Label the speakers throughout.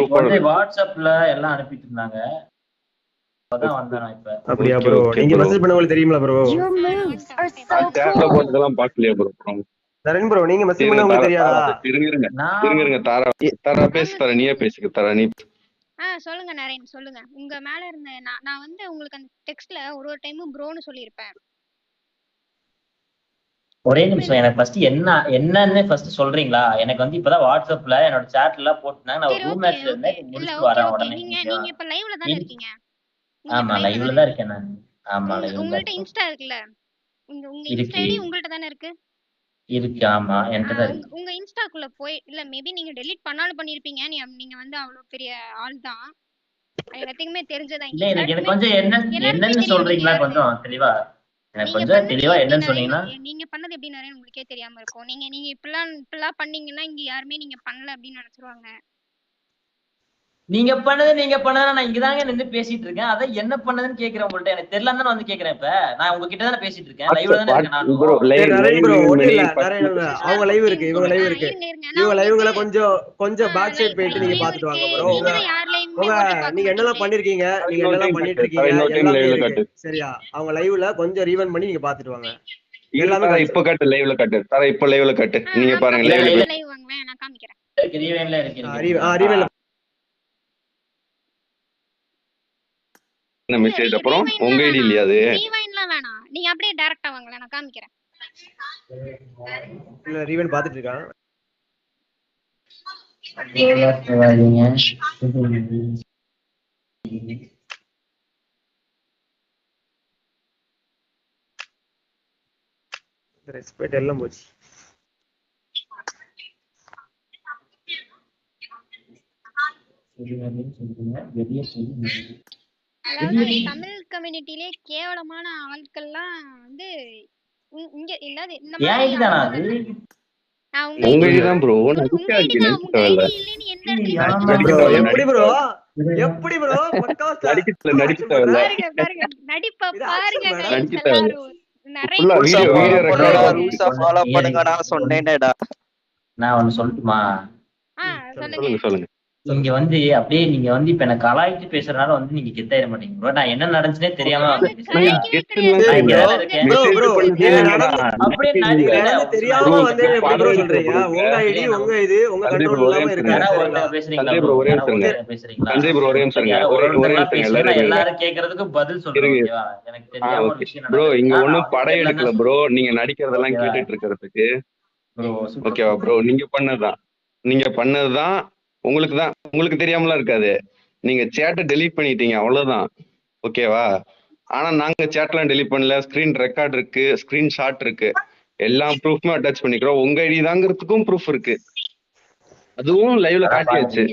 Speaker 1: இப்போ வந்து வாட்ஸ்அப்ல எல்லாம் அனுப்பிட்டு இருந்தாங்க. அப்பதான் வந்தேன் நான் இப்ப.
Speaker 2: அப்படியா ப்ரோ? நீங்க மெசேஜ் பண்ணவங்களுக்கு தெரியுமா ப்ரோ?
Speaker 3: சேட்ல போட்டதெல்லாம் பாக்கலையா ப்ரோ?
Speaker 2: நரேன் ப்ரோ, நீங்க மெசேஜ் பண்ணவங்களுக்கு தெரியாதா?
Speaker 3: இருங்க தாரா பேசு. தாரா நீயே பேசுங்க. தாரா நீ
Speaker 4: சொல்லுங்க நரேன், சொல்லுங்க. உங்க மேல இருந்த நான் வந்து உங்களுக்கு அந்த டெக்ஸ்ட்ல ஒரு டைமும் ப்ரோன்னு சொல்லியிருப்பேன்.
Speaker 1: ஒரே நிமிஷம், எனக்கு ஃபர்ஸ்ட் என்னன்னு ஃபர்ஸ்ட் சொல்றீங்களா? எனக்கு வந்து இப்பதான் வாட்ஸ்அப்ல என்னோட சாட்ல போட்டுனாங்க. நான் ஒரு ரூம் மேட்ச்ல இருந்தேன், முடிச்சிட்டு வரேன் உடனே.
Speaker 4: நீங்க இப்ப லைவ்ல தானே இருக்கீங்க?
Speaker 1: ஆமா லைவ்ல தான் இருக்கேன் நான். ஆமா லைவ்ல.
Speaker 4: உங்கள்ட்ட இன்ஸ்டா இருக்குல்ல? உங்க இன்ஸ்டா ஐடி உங்கள்ட்ட தானே இருக்கு?
Speaker 1: இருக்கு. ஆமா என்கிட்ட தான் இருக்கு.
Speaker 4: உங்க இன்ஸ்டாக்குள்ள போய் இல்ல மேபி நீங்க டெலீட் பண்ணாலும் பண்ணிருப்பீங்க. நீங்க வந்து அவ்வளவு பெரிய ஆள் தான். எல்லாத்துக்குமே தெரிஞ்சதா?
Speaker 1: இல்ல எனக்கு கொஞ்சம் என்னன்னு சொல்றீங்களா? கொஞ்சம் தெளிவா எனக்கு கொஞ்சம் தெளிவா என்னன்னு சொன்னீங்கன்னா.
Speaker 4: நீங்க பண்ணது எப்படி நிறைய உங்களுக்கே தெரியாம இருக்கும். நீங்க இப்பெல்லாம் பண்ணீங்கன்னா இங்க யாருமே நீங்க பண்ணல அப்படின்னு நினைச்சிருவாங்க.
Speaker 1: நீங்க பண்ணதை நான் இங்கதாங்க நின்று பேசிட்டு இருக்கேன். அதை என்ன பண்ணதுன்னு கேக்குறேன் உங்கள்ட்ட. எனக்கு தெரியலன்னு தானே வந்து கேக்குறேன். இப்ப நான் உங்ககிட்ட தானே பேசிட்டு இருக்கேன். லைவ்ல தானே இருக்கேன் நான்.
Speaker 2: அவங்க லைவ் இருக்கு, இவங்க லைவ் இருக்கு. இவங்க லைவ்ல கொஞ்சம் பேக் சைடு போயிட்டு நீங்க பாத்துட்டு வாங்க ப்ரோ. நீங்க என்னெல்லாம் பண்ணிருக்கீங்க, நீங்க என்னெல்லாம் பண்ணிட்டு இருக்கீங்க சரியா? அவங்க லைவ்ல கொஞ்சம் ரீவன் பண்ணி நீங்க பாத்துட்டு வாங்க.
Speaker 3: எல்லாமே இப்ப காட்டு, லைவ்ல காட்டு. தாரா இப்ப லைவ்ல காட்டு. நீங்க பாருங்க
Speaker 4: லைவ் வாங்க, நான் காமிக்கிறேன்.
Speaker 1: ரீவன்ல இருக்கு.
Speaker 2: ரீவன்ல
Speaker 3: மெசேஜ் அப்புறம் உங்க ஐடி இல்லையா? அது
Speaker 4: ரீவைன்லாம் வேணாம், நீங்க அப்படியே டைரக்டா வாங்க, நான் காமிக்கிறேன்.
Speaker 2: இல்ல ரீவன் பாத்துட்டு இருக்கான். ரெஸ்பெக்ட் எல்லாம் போச்சு.
Speaker 4: தமிழ் கம்யூனிட்டிலே கேவலமான ஆட்கள்லாம் வந்து இங்க இல்லாத இந்த
Speaker 1: மாதிரி
Speaker 3: உங்க ஐடி தான் ப்ரோ.
Speaker 2: எப்படி ப்ரோ? எப்படி ப்ரோ?
Speaker 3: நடிக்க தேவையில்ல.
Speaker 4: நடிப்ப பாருங்க
Speaker 3: நடிக்க தேவையில்ல. வீடியோ
Speaker 5: ரூல்ஸ் ஃபாலோ பண்ணுங்கடா சொன்னேனேடா.
Speaker 1: நான் ஒன்னு சொல்லட்டுமா?
Speaker 3: சொல்லுங்க.
Speaker 1: இங்க வந்து அப்படியே நீங்க வந்து இப்ப எனக்கு கலாய்ச்சி பேசுறதுனால வந்து நீங்க கெத்தாயிட மாட்டீங்க ப்ரோ. நான் என்ன நடந்துச்சுனே தெரியாம எல்லாரும் கேக்குறதுக்கு பதில் சொல்றீங்க. எனக்கு தெரியாம ஒரு விஷயம்
Speaker 3: ப்ரோ, இங்க ஒண்ணும் படம் எடுக்கல ப்ரோ. நீங்க நடிக்கிறதெல்லாம் கேட்டுட்டு இருக்கிறதுக்கு ஓகேவா ப்ரோ? நீங்க பண்ணதுதான் உங்களுக்கு தெரியாமலாம் இருக்காது. நீங்க சேட்டை டெலீட் பண்ணிட்டீங்க, அவ்வளவுதான். ஓகேவா? ஆனா நாங்க சேட்லாம் டெலீட் பண்ணல. ஸ்கிரீன் ரெக்கார்ட் இருக்கு, ஸ்கிரீன் ஷாட் இருக்கு, எல்லா ப்ரூஃப்மே அட்டாச் பண்ணிக்கிறோம். உங்க ஐடி தாங்கிறதுக்கும் ப்ரூஃப் இருக்கு. அதுவும் லைவ்ல காட்டியாச்சு.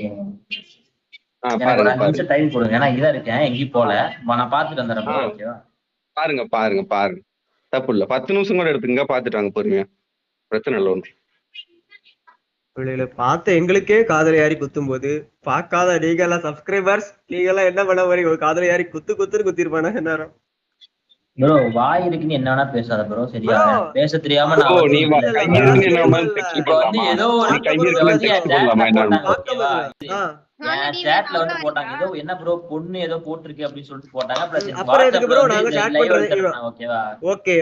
Speaker 1: டைம் கொடுங்க, நான் இதான் இருக்கேன், எங்கேயும் போல. நான் பாத்துட்டு வந்துடுறேன்.
Speaker 3: பாருங்க தப்பு இல்ல. 10 நிமிஷம் கூட எடுத்துங்க, பாத்துட்டு வாங்க பொறுமையா. பிரச்சனை இல்லை ஒன்று.
Speaker 2: பார்த்த எங்களுக்கே காதலை யாரி குத்தும் போது பார்க்காத நீங்க எல்லாம் சப்ஸ்கிரைபர்ஸ், நீங்க எல்லாம் என்ன பண்ண மாதிரி ஒரு காதலை யாரி குத்துன்னு குத்திருப்பானா எல்லாரும்.
Speaker 1: ப்ரோ வாய் இருக்குன்னு என்ன வேணா பேசாத ப்ரோ, சரியா? பேச தெரியாம நான் ஏதோ சேட்ல வந்து போட்டாங்க, ஏதோ என்ன ப்ரோ பொண்ணு ஏதோ போட்டிருக்கு அப்படின்னு சொல்லிட்டு போட்டாங்க. ஓகேவா? ஓகே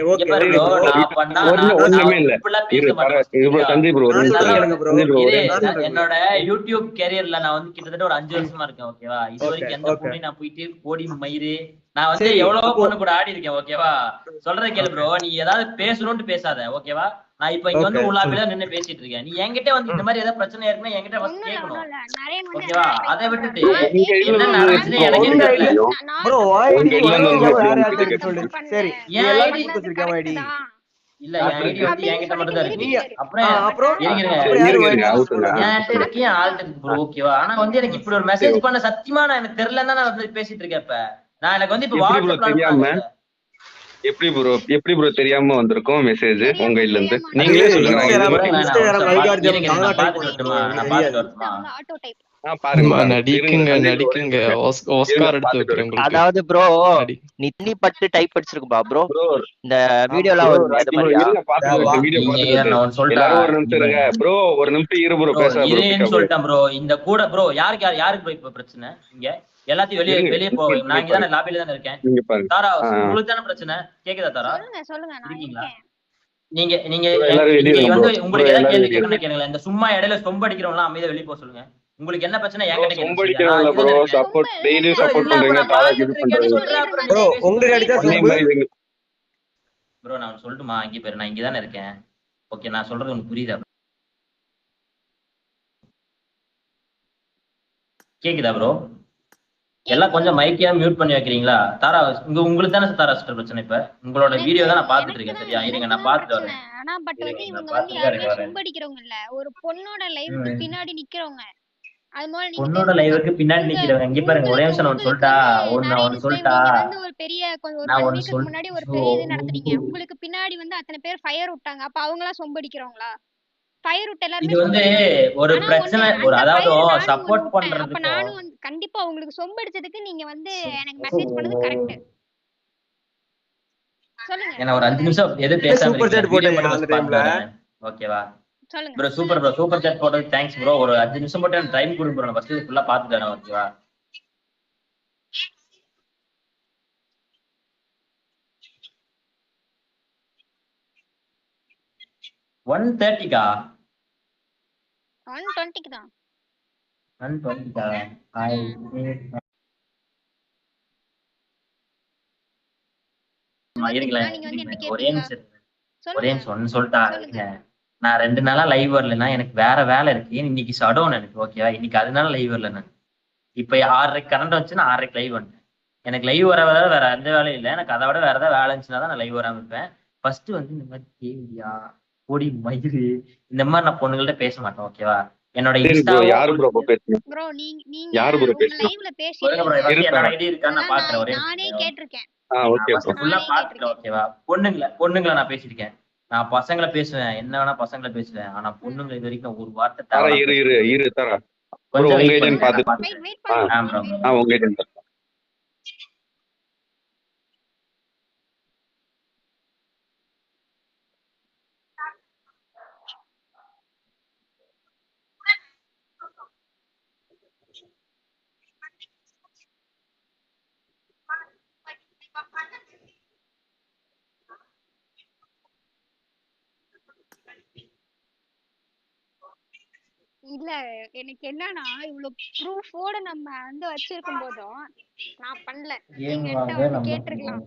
Speaker 1: என்னோட யூடியூப் கேரியர்ல நான் வந்து கிட்டத்தட்ட ஒரு 5 வருஷமா இருக்கேன். ஓகேவா? இது வரைக்கும் எந்த பொண்ணு நான் போயிட்டு கோடி மயிறு நான் வந்து எவ்வளவோ பொண்ணு கூட ஆடி இருக்கேன். ஓகேவா? சொல்றத கேளு ப்ரோ. நீ ஏதாவது பேசணும்னு பேசாத. ஓகேவா? நான் இப்ப இங்க வந்து உள்ளாப்பில நின்னு பேசிட்டு இருக்கேன். நீ என்கிட்ட வந்து இந்த மாதிரி ஏதாவது பிரச்சனை இருக்குன்னா என்கிட்ட வந்து கேட்கணும். ஓகேவா? அதை விட்டுட்டு என்ன நடந்துச்சு எனக்கு இல்ல, என் ஐடி வந்து என்கிட்ட மட்டும் தான் இருக்கு. அப்புறம் ஓகேவா? ஆனா வந்து எனக்கு இப்படி ஒரு மெசேஜ் பண்ண சத்தியமா நான் எனக்கு தெரியலன்னா நான் வந்து பேசிட்டு இருக்கேன். இப்ப நான் எனக்கு வந்து இப்ப வாட்ஸ்அப்ல
Speaker 3: எப்படி ப்ரோ தெரியாம வந்திருக்கும் மெசேஜ் உங்க இதுல இருந்து? நீங்களே சொல்லுங்க. பாருங்க
Speaker 6: நடிக்குங்க நடிக்குங்க ஆஸ்கார் எடுத்து வைக்கிறேன் உங்களுக்கு.
Speaker 5: அதாவது ப்ரோ
Speaker 6: நடி.
Speaker 5: நித்னி பட்டு டைப் அடிச்சிருக்கும்பா ப்ரோ
Speaker 3: ப்ரோ
Speaker 5: இந்த வீடியோலாம் வருமே அது மாதிரியா
Speaker 3: இருங்க பாத்துட்டு வீடியோ பாத்துட்டு எல்லாரும் ஒரு நிமிஷம் இருங்க ப்ரோ, ஒரு நிமிஷம் இரு ப்ரோ, பேச ப்ரோ
Speaker 1: சொல்லிட்டேன் ப்ரோ. இந்த கூட ப்ரோ யாருக்கு ப்ரோ இப்ப பிரச்சனை? இங்க எல்லாத்தையும் வெளியே போ. நான் இங்க தானே லாபில தானே இருக்கேன்.
Speaker 3: நீங்க பாருங்க
Speaker 1: தாரா உங்களுக்கு தானே பிரச்சனை? கேக்குதா தாரா?
Speaker 4: சொல்லுங்க நான் இருக்கேன்.
Speaker 1: நீங்க
Speaker 3: எல்லாரும் வெளிய
Speaker 1: நீங்க
Speaker 3: இருங்க
Speaker 1: வந்து
Speaker 3: bro.
Speaker 1: உங்களுக்கு ஏதாவது கேள்வி
Speaker 3: எல்லாரும்
Speaker 1: கேட்கணும் கேளுங்க. இந்த சும்மா இடையில சொம்ப அடிக்கிறவங்க அமைதியா வெளிய போக சொல்லுங்க. உங்களுக்கு என்ன பிரச்சனை என்கிட்ட கேளுங்க.
Speaker 3: சொம்படிக்கிறவங்க ப்ரோ, சப்போர்ட் டெய்லி சப்போர்ட் பண்றீங்க, தாரா இது பண்றீங்க
Speaker 2: ப்ரோ. உங்களுக்கு அடிச்சா சொம்பு
Speaker 1: ப்ரோ. நான் சொல்லட்டுமா? இங்க பேரு நான் இங்க தானே இருக்கேன். ஓகே, நான் சொல்றது உங்களுக்கு புரியுதா? கேக்குதா ப்ரோ? எல்லாம் கொஞ்சம் மைக்கியா மியூட் பண்ணி வைக்கிறீங்களா? தாரா உங்களுக்கு தானே தாரா சிஸ்டர் பிரச்சனை? இப்ப உங்களோட வீடியோ தான் நான் பாத்துட்டு இருக்கேன். சரியா, இருங்க நான் பாத்துட்டு வரேன்.
Speaker 4: ஆனா பட் வந்து இவங்க வந்து யாருமே சொம்படிக்கிறவங்க இல்ல, ஒரு பொண்ணோட லைவுக்கு பின்னாடி நிக்கிறவங்க. அது மாதிரி நீங்க
Speaker 1: பொண்ணோட லைவுக்கு பின்னாடி நிக்கிறவங்க. இங்க பாருங்க, ஒரே நிமிஷம் நான் சொல்லிட்டா ஒன்னு சொல்லிட்டா.
Speaker 4: நீங்க வந்து ஒரு பெரிய ஒரு 1 வீக்கு முன்னாடி ஒரு பெரிய இது நடத்துறீங்க. உங்களுக்கு பின்னாடி வந்து அத்தனை பேர் ஃபயர் விட்டாங்க. அப்ப அவங்க எல்லாம் சொம்படிக்கிறவங்களா? ஃபயர் விட்டு எல்லாரும்
Speaker 1: இது வந்து ஒரு பிரச்சனை, ஒரு அதாவது சப்போர்ட் பண்றது.
Speaker 4: அப்ப நானும் வந்து கண்டிப்பா உங்களுக்கு சொம்படிச்சதுக்கு நீங்க வந்து எனக்கு மெசேஜ் பண்ணது கரெக்ட். சொல்லுங்க.
Speaker 1: என்ன ஒரு 5 நிமிஷம் எது பேசாம
Speaker 2: சூப்பர் சாட் போட்டேன் அந்த டைம்ல.
Speaker 1: ஓகேவா
Speaker 4: சொல்லுங்க
Speaker 1: ப்ரோ? சூப்பர் சாட் போட்டது தேங்க்ஸ் ப்ரோ. ஒரு 5 நிமிஷம் மட்டும் எனக்கு டைம் கொடுங்க ப்ரோ. நான் ஃபர்ஸ்ட் ஃபுல்லா பாத்துட்டு வரேன். ஓகேவா? ஒன் 30க்கா?
Speaker 4: 120க்கு தான்.
Speaker 1: 120க்கா? ஒரே நிமிஷம் சொல்லிட்டா. நான் 2 நாளா லைவ் வரலன்னா எனக்கு வேற வேலை இருக்கு. இன்னைக்கு ஷடவுன் எனக்கு. ஓகேவா? இன்னைக்கு அதனால லைவ் வரல. நான் இப்ப 6:30 கரண்ட் வந்துச்சுன்னா 6:30 லைவ் வந்துட்டேன். எனக்கு லைவ் வர வேற எந்த வேலையும் இல்லை. எனக்கு அதை விட வேற ஏதாவது வேலை இருந்துச்சுன்னா தான் நான் லைவ் வராம இருப்பேன். ஃபர்ஸ்ட் வந்து இந்த மாதிரி கேவியா பொடி மயிறு இந்த மாதிரி நான் பொண்ணுங்கள்ட்ட பேச மாட்டேன். ஓகேவா? என்னோட இன்ஸ்டா
Speaker 3: யாரு ப்ரோ பேசுறீங்க?
Speaker 4: ப்ரோ நீங்க
Speaker 3: யாரு ப்ரோ பேசுறீங்க?
Speaker 4: லைவ்ல பேசிட்டீங்க.
Speaker 1: என்னோட ஐடி இருக்கான்னு நான் பாக்குறேன். ஒரே
Speaker 4: நானே கேட்டிருக்கேன்.
Speaker 3: Okay bro.
Speaker 1: ஃபுல்லா பாத்துட்டேன். ஓகேவா? பொண்ணுங்களை நான் பேசியிருக்கேன். நான் பசங்களை பேசுவேன், என்ன வேணா பசங்களை பேசுவேன். ஆனா பொண்ணுங்களை இது வரைக்கும் ஒரு வார்த்தை
Speaker 3: தாரா இரு தாரா ப்ரோ, உங்க ஏஜென்ட் பாத்துட்டு
Speaker 4: வெயிட் பண்ணுங்க.
Speaker 3: உங்க ஏஜென்ட்
Speaker 4: இல்ல எனக்கு என்னன்னா இவ்வளவு ப்ரூஃபோட நம்ம வந்து வச்சிருக்கும் போதும் நான் பண்ணல. நீங்க என்கிட்ட வந்து கேட்டிருக்கலாம்.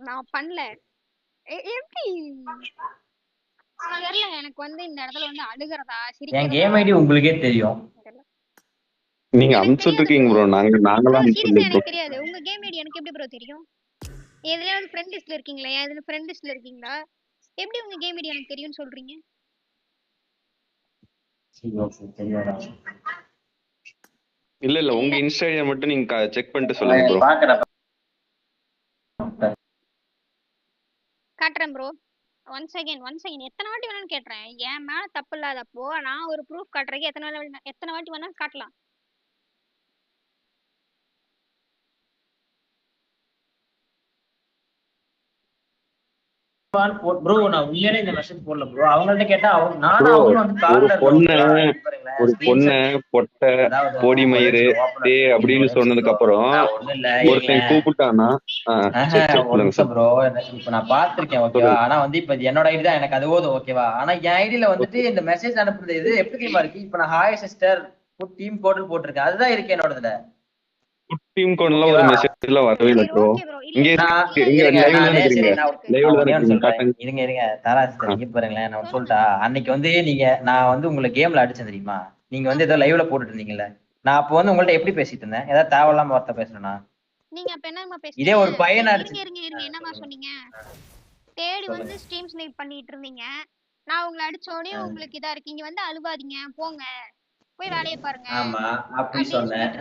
Speaker 4: நான் பண்ணல. எப்படி தெரியல. எனக்கு வந்து இந்த இடத்துல வந்து அழுகிறதா
Speaker 1: என் கேம் ஐடி உங்களுக்கே தெரியும்.
Speaker 3: நீங்க அனுப்பிச்சுட்டு இருக்கீங்க ப்ரோ. நாங்களாம் அனுப்பிச்சுட்டு
Speaker 4: எனக்கு தெரியாது. உங்க கேம் ஐடி எனக்கு எப்படி ப்ரோ தெரியும்? எதுலயாவது ஃப்ரெண்ட் லிஸ்ட்ல இருக்கீங்களா? எதுல ஃப்ரெண்ட் லிஸ்ட்ல இருக்கீங்களா? எப்படி உங்க கேம் ஐடி எனக்கு தெரியும்னு சொல்றீங்க?
Speaker 3: இல்ல உங்க இன்ஸ்டா ஐடி மட்டும் நீங்க செக் பண்ணிட்டு சொல்லுங்க ப்ரோ.
Speaker 4: காட்டுறேன் ப்ரோ. ஒன்ஸ் அகைன் எத்தனை வாட்டி வேணாலும் கேட்டுறேன். என் மேல தப்பு இல்லாதப்போ நான் ஒரு ப்ரூஃப் காட்டுறதுக்கு எத்தனை வாட்டி வேணாலும் காட்டலாம்.
Speaker 1: ப்ரோ நான் உண்மையிலே இந்த மெசேஜ் போடல ப்ரோ. அவங்கள்ட்ட கேட்டா அவங்களும் வந்து கால்ல
Speaker 3: ஒரு பொண்ணை பொட்டை பொடி மயிறு டே அப்படின்னு சொன்னதுக்கு அப்புறம் ஒருத்தன் கூப்பிட்டானா
Speaker 1: ப்ரோ. இப்ப நான் பாத்திருக்கேன். ஓகேவா? ஆனா வந்து இப்ப என்னோட ஐடி தான் எனக்கு அது போதும். ஓகேவா? ஆனா என் ஐடியில வந்துட்டு இந்த மெசேஜ் அனுப்புறது இது எப்படி தெரியுமா இருக்கு? இப்ப நான் ஹாய் சிஸ்டர் டீம் கோட் போட்டிருக்கேன். அதுதான் இருக்கு என்னோடதுல.
Speaker 3: டீம் கோட்ல ஒரு மெசேஜ்ல வரவே இல்ல ப்ரோ. இங்க
Speaker 1: இருங்க தாரா சிஸ்டர் இங்க பாருங்களேன். நான் சொல்லிட்டா அன்னைக்கு வந்து நான் வந்து உங்களை கேம்ல அடிச்சேன் தெரியுமா? நீங்க வந்து ஏதோ லைவ்ல போட்டுட்டு இருந்தீங்கல்ல. நான் அப்போ வந்து உங்கள்ட்ட எப்படி பேசிட்டு இருந்தேன்? ஏதாவது தேவையில்லாம வார்த்தை பேசுறேனா?
Speaker 4: நீங்க அப்ப என்னமா பேசுறீங்க?
Speaker 1: இதே ஒரு பையன் அடிச்சு
Speaker 4: என்னமா சொன்னீங்க? தேடி வந்து ஸ்ட்ரீம் ஸ்னைப் பண்ணிட்டு இருந்தீங்க. நான் உங்களை அடிச்சோடனே உங்களுக்கு இதா இருக்கீங்க வந்து அழுவாதீங்க போங்க போய் வேலையை பாருங்க.
Speaker 1: ஆமா அப்படி சொன்னேன்.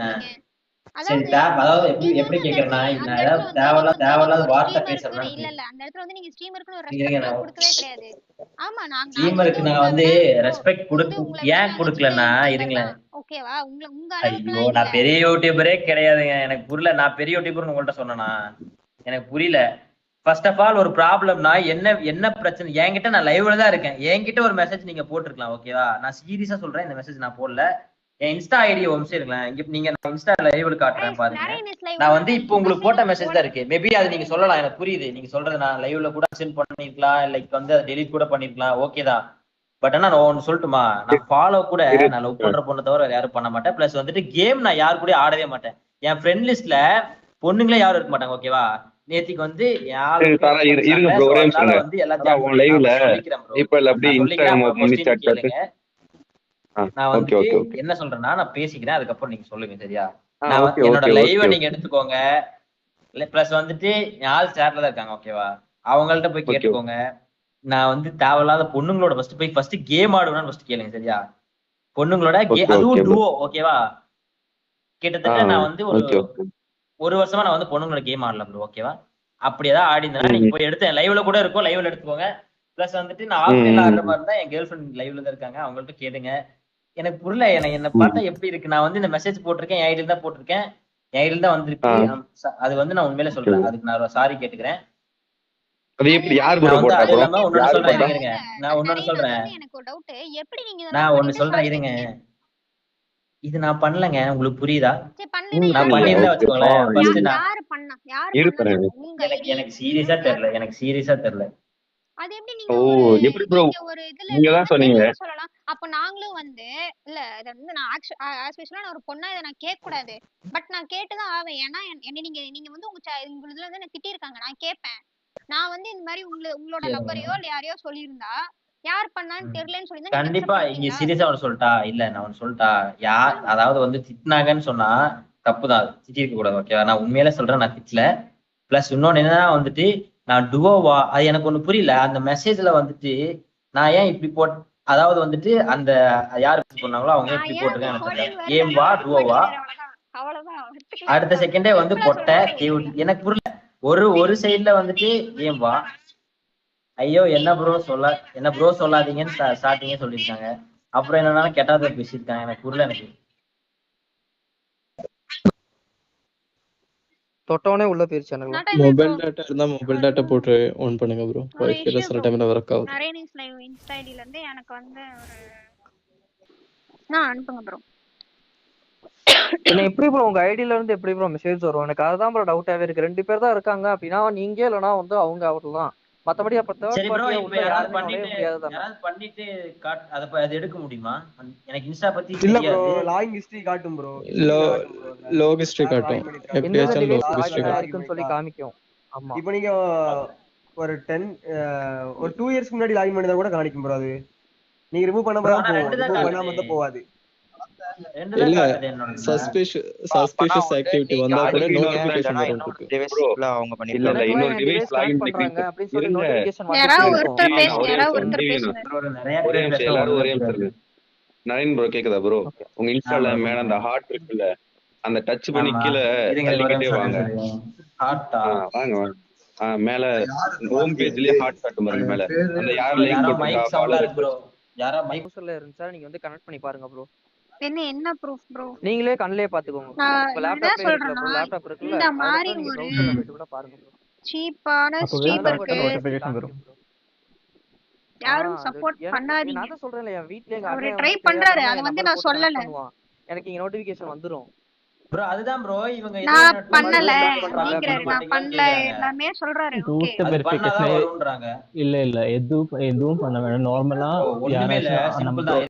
Speaker 1: சரி
Speaker 4: அதாவது
Speaker 1: அதாவது எப்படி
Speaker 4: நீங்க
Speaker 1: எப்படி
Speaker 4: வந்து
Speaker 1: கேக்குறேன்னா
Speaker 4: அந்த
Speaker 1: நான்
Speaker 4: இடத்துல
Speaker 1: ஏதாவது
Speaker 4: வந்து நீங்க வந்து
Speaker 1: தேவையில்லாத
Speaker 4: ஒரு
Speaker 1: வார்த்தை
Speaker 4: ஸ்ட்ரீமருக்குன்னு
Speaker 1: பேசுறேன்னு
Speaker 4: இல்ல இல்ல அந்த இடத்துல வந்து நீங்க ஸ்ட்ரீமருக்குன்னு ஒரு
Speaker 1: இருங்க
Speaker 4: ரெஸ்பெக்ட்
Speaker 1: நான்
Speaker 4: கொடுக்கவே கிடையாது. ஆமா நாங்க
Speaker 1: ஸ்ட்ரீமருக்கு நான்
Speaker 4: உங்களை
Speaker 1: வந்து
Speaker 4: விட ப்ரோ
Speaker 1: ரெஸ்பெக்ட்
Speaker 4: வந்து உங்களை விட
Speaker 1: ஏன்
Speaker 4: நான்
Speaker 1: கொடுக்கலன்னா
Speaker 4: எஜுகேட்டட் மெம்பர்
Speaker 1: இருங்களேன்.
Speaker 4: தான். ஓகேவா? உங்க
Speaker 1: ஐயோ
Speaker 4: அளவுக்குலாம் இல்ல.
Speaker 1: நான் பெரிய யூடியூபரே கிடையாதுங்க, எனக்கு புரியல. நான் பெரிய யூடியூபர்னு உங்கள்ட்ட சொன்னேனா? எனக்கு புரியல. ஃபர்ஸ்ட் ஆஃப் ஆல் ஒரு ப்ராப்ளம்னா என்ன என்ன பிரச்சனை என்கிட்ட, நான் லைவ்ல தான் இருக்கேன், என்கிட்ட ஒரு மெசேஜ் நீங்க போட்டிருக்கலாம் ஓகேவா. நான் சீரியஸா சொல்றேன், இந்த மெசேஜ் நான் போடல. என் இன்ஸ்டா ஐடி ஒம்சே இருக்கலாம் இங்க, நீங்க நான் இன்ஸ்டா லைவ்ல காட்டுறேன் பாருங்க.
Speaker 4: நரேனிஸ்
Speaker 1: நான்
Speaker 4: லைவ்ல
Speaker 1: வந்து இப்போ உங்களுக்கு போட்ட மெசேஜ் தான் இருக்கு. மேபி அது நீங்க சொல்லலாம், எனக்கு புரியுது நீங்க சொல்றது. நான் லைவ்ல கூட சென்ட் பண்ணிருக்கலாம், லைக் வந்து அதை டெலிட் கூட பண்ணிருக்கலாம், ஓகே தான். பட் ஆனா நான் ஒன்னு சொல்லட்டுமா, நான் ஃபாலோ கூட நான் லவ் பண்ற பொண்ணை தவிர வேற யாரும் பண்ண மாட்டேன். பிளஸ் வந்துட்டு கேம் நான் யாரு கூட ஆடவே மாட்டேன். என் ஃப்ரெண்ட் லிஸ்ட்ல பொண்ணுங்களே யாரும் இருக்க மாட்டாங்க ஓகேவா. நேத்திக்கு வந்து
Speaker 3: இருங்க ப்ரோ, ஒரே நிமிஷம்.
Speaker 1: வந்து எல்லாத்தையும்
Speaker 3: உன் லைவ்ல
Speaker 1: சொல்லிக்கிறேன் ப்ரோ.
Speaker 3: இப்ப இல்ல அப்படியே இன்ஸ்டாகிராம் ஓபன் பண்ணி சாட்
Speaker 1: கேளுங்க. நான்
Speaker 3: ஓகே
Speaker 1: வந்து
Speaker 3: ஓகே ஓகே.
Speaker 1: என்ன சொல்றேன்னா, நான் பேசிக்கிறேன், அதுக்கப்புறம் நீங்க சொல்லுங்க சரியா.
Speaker 3: ஓகே ஓகே
Speaker 1: என்னோட லைவ
Speaker 3: ஓகே.
Speaker 1: நீங்க எடுத்துக்கோங்க. பிளஸ் வந்துட்டு ஆள் சேட்ல தான் இருக்காங்க ஓகேவா, அவங்கள்ட்ட போய்
Speaker 3: Okay.
Speaker 1: கேட்டுக்கோங்க. நான் வந்து தேவையில்லாத பொண்ணுங்களோட ஃபர்ஸ்ட் கேம் ஆடுவேன்னு ஃபர்ஸ்ட் கேளுங்க சரியா. பொண்ணுங்களோட
Speaker 3: Okay,
Speaker 1: அதுவும்
Speaker 3: okay, bro.
Speaker 1: டுவோ ஓகேவா. கிட்டத்தட்ட நான் வந்து
Speaker 3: ஓகே ஓகே.
Speaker 1: ஒரு வருஷமா நான் வந்து பொண்ணுங்களோட கேம் ஆடல ப்ரோ ஓகேவா. அப்படி ஏதாவது ஆடி இருந்தா நீங்க போய் எடுத்து லைவ்ல கூட இருக்கும், லைவ்ல எடுத்துக்கோங்க. பிளஸ் வந்துட்டு நான் ஆஃப்லைன்ல ஆடுற மாதிரி இருந்தா என் கேர்ள் ஃப்ரெண்ட் லைவ்ல தான் இருக்காங்க, அவங்கள்ட்ட கேளுங்க. எனக்கு புரியல, என்ன பார்த்தா எப்படி இருக்கு. நான் வந்து இந்த மெசேஜ் போட்டிருக்கேன், என் ஐடியில தான் போட்டிருக்கேன், என் ஐடியில தான் வந்திருக்கு. அது வந்து நான் உண்மையிலே சொல்றேன், அதுக்கு நான் சாரி கேட்டுக்கிறேன்.
Speaker 3: அது எப்படி யார்
Speaker 1: நான்
Speaker 3: ப்ரோ
Speaker 1: வந்து
Speaker 3: போட்டா
Speaker 1: அது
Speaker 3: ப்ரோ?
Speaker 1: இல்லாம ஒன்னு
Speaker 3: யார்
Speaker 1: சொல்றேன்
Speaker 3: போட்டா?
Speaker 1: இருங்க, நான் ஒன்னு சொல்றேன்.
Speaker 4: எனக்கு ஒரு டவுட், எப்படி நீங்க
Speaker 1: நான் ஒன்னு சொல்றேன் இருங்க, இது நான் பண்ணலங்க, உங்களுக்கு புரியுதா? நான் பண்ணிருந்தா வச்சுக்கோங்களேன். ஃபர்ஸ்ட் நான்
Speaker 4: யாரு பண்ணா உங்க
Speaker 1: எனக்கு சீரியஸா தெரியல, எனக்கு சீரியஸா தெரியல.
Speaker 4: அது எப்படி
Speaker 3: ஓ
Speaker 4: நீங்க
Speaker 3: எப்படி ப்ரோ?
Speaker 4: ஒரு இதுல
Speaker 3: நீங்க தான் சொன்னீங்க.
Speaker 4: சொல்லலாம். அப்ப நாங்களும் வந்து இல்ல இத வந்து நான் ஆஸ் யூசுவலா நான் ஒரு பொண்ணா இத நான் கேட்க கூடாது. பட் நான் கேட்டுதான் ஆவேன். ஏன்னா என்ன நீங்க வந்து உங்க இதுல வந்து என்ன திட்டி இருக்காங்க, நான் கேட்பேன். நான் வந்து இந்த மாதிரி உங்களோட லவ்வரையோ இல்ல யாரையோ சொல்லியிருந்தா யார் பண்ணான்னு தெரியலன்னு சொல்லி
Speaker 1: கண்டிப்பா இங்க சீரியஸா ஒன்னு சொல்லிட்டா, இல்ல நான் ஒன்னு சொல்லிட்டா, யார் அதாவது வந்து திட்டினாங்கன்னு சொன்னா தப்புதான், திட்டிருக்க கூடாது ஓகேவா. நான் உண்மையில சொல்றேன், நான் திட்டல. பிளஸ் இன்னொன்னு என்னன்னா வந்துட்டு நான் டுவோவா, அது எனக்கு ஒண்ணு புரியல. அந்த மெசேஜ்ல வந்துட்டு நான் ஏன் இப்படி அதாவது வந்துட்டு அந்த யாரு சொன்னாங்களோ அவங்க இப்படி போட்டிருக்கேன் எனக்கு தெரியல. கேம் வா டுவோவா, அடுத்த செகண்டே வந்து பொட்ட எனக்கு புரியல. ஒரு சைடுல வந்துட்டு கேம் வா, ஐயோ என்ன ப்ரோ சொல்லாதீங்கன்னு ஸ்டார்டிங்கே சொல்லியிருக்காங்க. அப்புறம் என்னன்னா கெட்டாத பேசியிருக்காங்க, எனக்கு புரியல. எனக்கு
Speaker 7: தொட்டவனே உள்ள போயிருச்சு எனக்கு.
Speaker 6: மொபைல் டேட்டா இருந்தா மொபைல் டேட்டா போட்டு ஆன் பண்ணுங்க ப்ரோ. வைஃபைல சில டைம்ல வர்க் ஆகுது.
Speaker 4: நரேனிஸ் லைவ் இன்ஸ்டா ஐடில இருந்து எனக்கு வந்து ஒரு நான் அனுப்புங்க ப்ரோ.
Speaker 7: என்ன எப்படி ப்ரோ உங்க ஐடில இருந்து எப்படி ப்ரோ மெசேஜ் வரும்? எனக்கு அதுதான் ப்ரோ டவுட்டாவே இருக்கு. ரெண்டு பேர் தான் இருக்காங்க அப்படின்னா நீங்க இல்லனா வந்து அவங்க அவர்தான். மத்தபடி அப்ப தேர்ட் பார்ட்டியா உள்ள யாரும் நுழைய முடியாதுதானே?
Speaker 1: யாராவது பண்ணிட்டு அது எடுக்க முடியுமா? எனக்கு இன்ஸ்டா பத்தி
Speaker 2: இல்ல ப்ரோ,
Speaker 1: தெரியாது.
Speaker 2: லாகிங் ஹிஸ்டரி காட்டும் ப்ரோ.
Speaker 6: லாக் ஹிஸ்டரி காட்டும். எப்படியாச்சும் லாக் ஹிஸ்டரி காட்டும்
Speaker 7: இருக்குன்னு சொல்லி காமிக்கும். ஆமா.
Speaker 2: இப்போ நீங்க ஒரு 2 இயர்ஸ்க்கு முன்னாடி லாகின் பண்ணதா கூட காமிக்கும் ப்ரோ. அது நீங்க ரிமூவ் பண்ணாம தான் போவாது.
Speaker 6: இல்ல சஸ்பிஷியஸ் ஆக்டிவிட்டி வந்தா கூட நோட்டிஃபிகேஷன் வரும் உங்களுக்கு.
Speaker 5: டிவைஸ்ல அவங்க
Speaker 3: இல்ல
Speaker 5: பண்ணிருக்காங்க.
Speaker 3: இல்ல இன்னொரு டிவைஸ் லாகின்
Speaker 7: பண்றாங்க
Speaker 3: பண்ணி
Speaker 7: அப்படி சொல்லி
Speaker 3: இருங்க.
Speaker 7: நோட்டிஃபிகேஷன்
Speaker 4: யாராவது
Speaker 7: வந்துட்டே
Speaker 4: ஒருத்தர்
Speaker 7: இருக்கும்.
Speaker 4: பேசுங்க.
Speaker 3: ஒரே நிமிஷம் எல்லாரும் ஒரே நிமிஷம் இருங்க. நரேன் ப்ரோ கேக்குதா ப்ரோ? உங்க இன்ஸ்டால மேல அந்த ஹார்ட் இருக்குல்ல, அந்த டச் பண்ணி கீழ தள்ளிக்கிட்டே வாங்க. வாங்க வாங்க. மேல ஹோம் பேஜ்லயே ஹார்ட் காட்டும் பாருங்க மேல. அந்த யார் லைக் போட்டுருக்கா ஃபாலோவர்ஸ்
Speaker 1: ப்ரோ, யாரா மைக்
Speaker 7: ப்ரௌசர்ல இருந்துச்சா நீங்க வந்து கனெக்ட் பண்ணி பாருங்க ப்ரோ.
Speaker 4: என்ன ப்ரூஃப் ப்ரோ?
Speaker 7: நீங்களே கண்ணலயே பாத்துக்கோங்க. உங்க லேப்டாப்ல இருக்குல்ல ப்ரோ, லேப்டாப் இருக்குல்ல,
Speaker 4: இந்த மாதிரி
Speaker 7: நீங்க
Speaker 4: ஒரு
Speaker 7: ப்ரௌசர்ல போய் கூட பாருங்க ப்ரோ.
Speaker 4: சீப்பான ஸ்ட்ரீமருக்கு
Speaker 7: நோட்டிஃபிகேஷன் வரும்.
Speaker 4: யாரும் சப்போர்ட் பண்ணாதீங்க.
Speaker 7: நான் தான் சொல்றேன்ல, என் வீட்ல எங்க
Speaker 4: அவரு
Speaker 7: அண்ணன்
Speaker 4: ட்ரை பண்றாரு, அது வந்து நான் சொல்லல.
Speaker 7: எனக்கு இங்க நோட்டிஃபிகேஷன் வந்துரும்
Speaker 1: ப்ரோ. அதுதான் ப்ரோ, இவங்க
Speaker 4: நான் பண்ணல நீங்கறாரு, நான் பண்ணல எல்லாமே சொல்றாரு. ஓகே
Speaker 1: பண்ணாதான் வரும்ன்றாங்க.
Speaker 8: இல்ல எதுவும் பண்ண வேண்டாம். நார்மலா
Speaker 1: ஒண்ணுமே இல்ல, சிம்பிள் தான்.